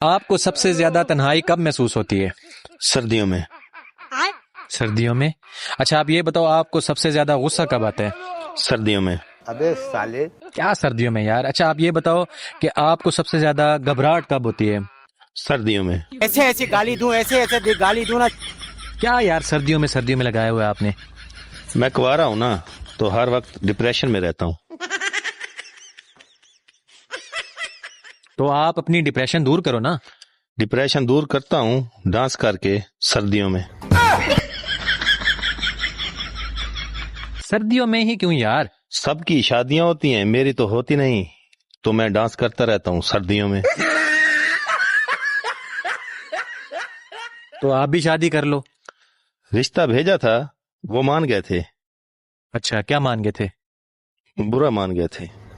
आपको सबसे ज्यादा तन्हाई कब महसूस होती है? सर्दियों में। सर्दियों में। अच्छा, आप ये बताओ, आपको सबसे ज्यादा गुस्सा कब आता है? सर्दियों में। अबे साले। क्या सर्दियों में यार? अच्छा, आप ये बताओ कि आपको सबसे ज्यादा घबराहट कब होती है? सर्दियों में। ऐसे ऐसे गाली दूं, ऐसे ऐसे गाली दूं ना। क्या यार, सर्दियों में लगाया हुआ है आपने? मैं कुंवारा हूं ना, तो हर वक्त डिप्रेशन में रहता हूँ। तो आप अपनी डिप्रेशन दूर करो ना। डिप्रेशन दूर करता हूँ डांस करके सर्दियों में। सर्दियों में ही क्यों यार? सबकी शादियां होती हैं, मेरी तो होती नहीं, तो मैं डांस करता रहता हूँ सर्दियों में। तो आप भी शादी कर लो। रिश्ता भेजा था, वो मान गए थे। अच्छा, क्या मान गए थे? बुरा मान गए थे।